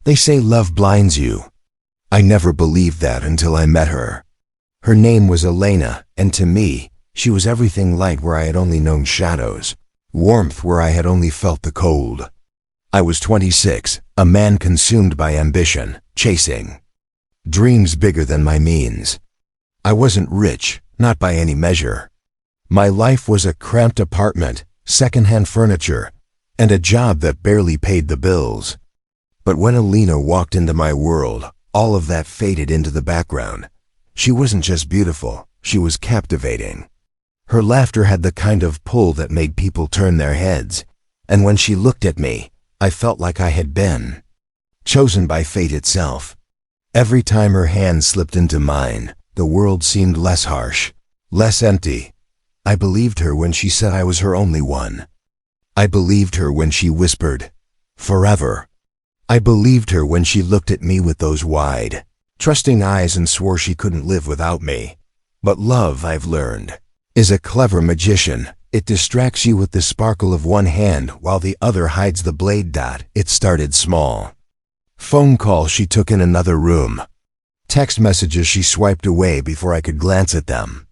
They say love blinds you. I never believed that until I met her. Her name was Elena, and to me, she was everything light where I had only known shadows, warmth where I had only felt the cold. I was 26, a man consumed by ambition, chasing dreams bigger than my means. I wasn't rich, not by any measure. My life was a cramped apartment, second-hand furniture, and a job that barely paid the bills. But when Elena walked into my world, all of that faded into the background. She wasn't just beautiful, she was captivating. Her laughter had the kind of pull that made people turn their heads, and when she looked at me, I felt like I had been chosen by fate itself. Every time her hand slipped into mine, the world seemed less harsh, less empty. I believed her when she said I was her only one. I believed her when she whispered, "Forever." I believed her when she looked at me with those wide, trusting eyes and swore she couldn't live without me. But love, I've learned, is a clever magician. It distracts you with the sparkle of one hand while the other hides the blade. It started small. Phone call she took in another room. Text messages she swiped away before I could glance at them.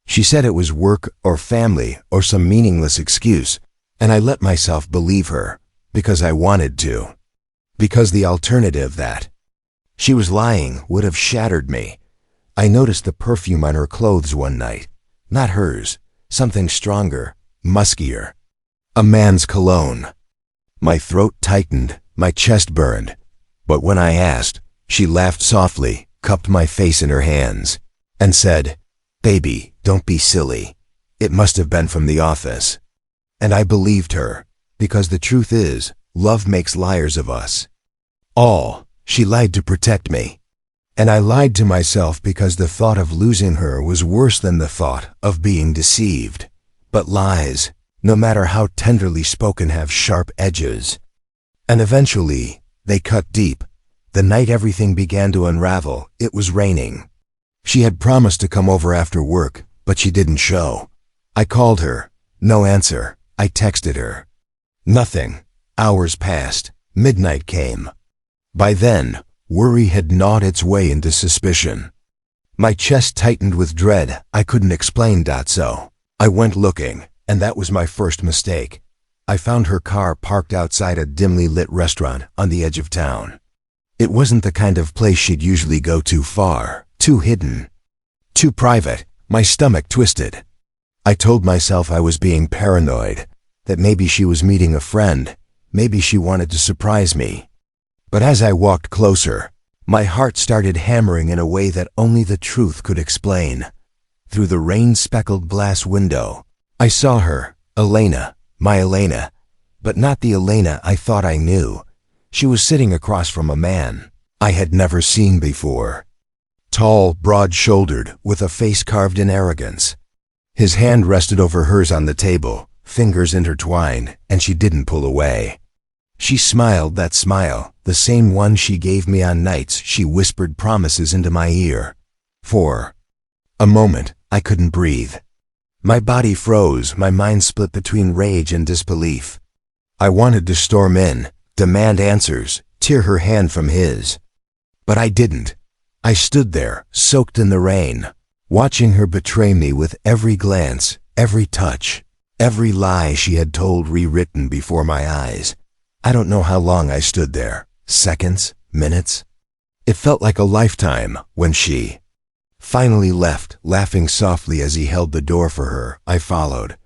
She said it was work or family or some meaningless excuse, and I let myself believe her, because I wanted to. Because the alternative that she was lying would have shattered me. I noticed the perfume on her clothes one night. Not hers, something stronger, muskier. A man's cologne. My throat tightened, my chest burned. But when I asked, she laughed softly, cupped my face in her hands, and said, "Baby, don't be silly. It must have been from the office." And I believed her, because the truth is, love makes liars of us. All. She lied to protect me. And I lied to myself because the thought of losing her was worse than the thought of being deceived. But lies, no matter how tenderly spoken, have sharp edges. And eventually, they cut deep. The night everything began to unravel, it was raining. She had promised to come over after work, but she didn't show. I called her. No answer. I texted her. Nothing. Hours passed. Midnight came. By then, worry had gnawed its way into suspicion. My chest tightened with dread. I couldn't explain. So I went looking, and that was my first mistake. I found her car parked outside a dimly lit restaurant on the edge of town. It wasn't the kind of place she'd usually go too far, too hidden, too private. My stomach twisted. I told myself I was being paranoid, that maybe she was meeting a friend, maybe she wanted to surprise me. But as I walked closer, my heart started hammering in a way that only the truth could explain. Through the rain-speckled glass window, I saw her, Elena, my Elena, but not the Elena I thought I knew. She was sitting across from a man I had never seen before. Tall, broad-shouldered, with a face carved in arrogance. His hand rested over hers on the table, fingers intertwined, and she didn't pull away. She smiled that smile, the same one she gave me on nights she whispered promises into my ear. For a moment, I couldn't breathe. My body froze, my mind split between rage and disbelief. I wanted to storm in, demand answers, tear her hand from his. But I didn't. I stood there, soaked in the rain, watching her betray me with every glance, every touch, every lie she had told rewritten before my eyes. I don't know how long I stood there, seconds, minutes. It felt like a lifetime when she finally left, laughing softly as he held the door for her. I followed.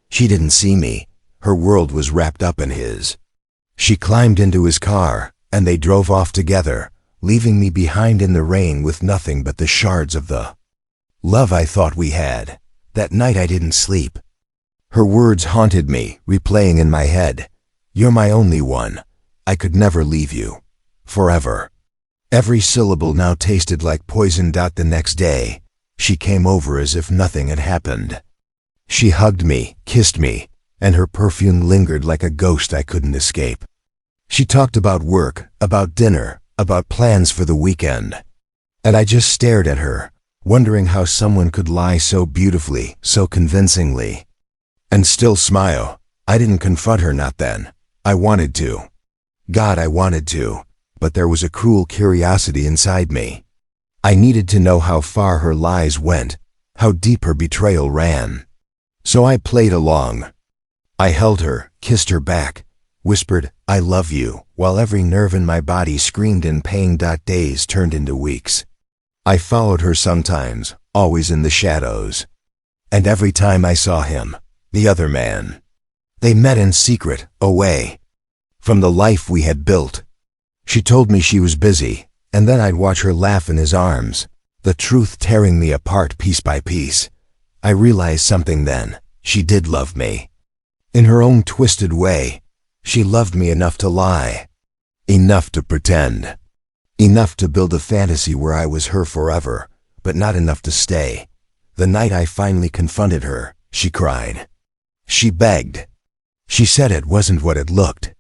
She didn't see me. Her world was wrapped up in his. She climbed into his car, and they drove off together, leaving me behind in the rain with nothing but the shards of the love I thought we had. That night I didn't sleep. Her words haunted me, replaying in my head. "You're my only one. I could never leave you. Forever." Every syllable now tasted like poison. The next day, she came over as if nothing had happened. She hugged me, kissed me, and her perfume lingered like a ghost I couldn't escape. She talked about work, about dinner, about plans for the weekend. And I just stared at her, wondering how someone could lie so beautifully, so convincingly, and still smile. I didn't confront her, not then. I wanted to. God, I wanted to. but there was a cruel curiosity inside me. I needed to know how far her lies went, how deep her betrayal ran. So I played along. I held her, kissed her back, whispered, "I love you," while every nerve in my body screamed in pain. Days turned into weeks. I followed her sometimes, always in the shadows. And every time I saw him, the other man, they met in secret, away from the life we had built. She told me she was busy, and then I'd watch her laugh in his arms, the truth tearing me apart piece by piece. I realized something then. She did love me. In her own twisted way, she loved me enough to lie, enough to pretend, enough to build a fantasy where I was her forever, but not enough to stay. The night I finally confronted her, she cried. She begged. She said it wasn't what it looked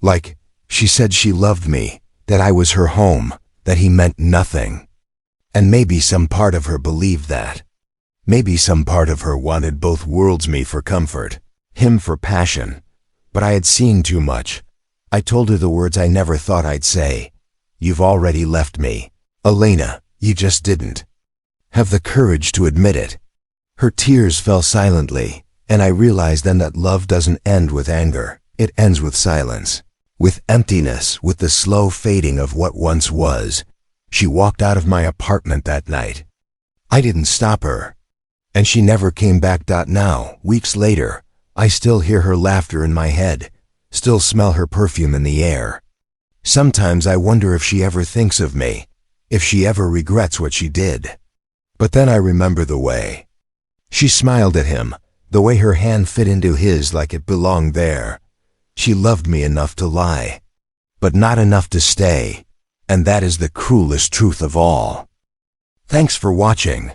like. She said she loved me, that I was her home, that he meant nothing. And maybe some part of her believed that. Maybe some part of her wanted both worlds, me for comfort, him for passion. But I had seen too much. I told her the words I never thought I'd say. You've already left me, Elena. You just didn't have the courage to admit it. Her tears fell silently, and I realized then that love doesn't end with anger. It ends with silence, with emptiness, with the slow fading of what once was. She walked out of my apartment that night. I didn't stop her, and she never came back. Now, weeks later, I still hear her laughter in my head, still smell her perfume in the air. Sometimes I wonder if she ever thinks of me, if she ever regrets what she did. But then I remember the way she smiled at him, the way her hand fit into his like it belonged there. She loved me enough to lie, but not enough to stay, and that is the cruelest truth of all. Thanks for watching.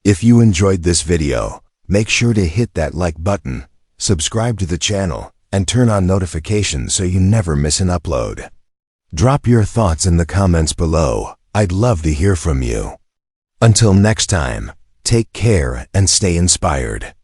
If you enjoyed this video, make sure to hit that like button, subscribe to the channel, and turn on notifications so you never miss an upload. Drop your thoughts in the comments below. I'd love to hear from you. Until next time, take care and stay inspired.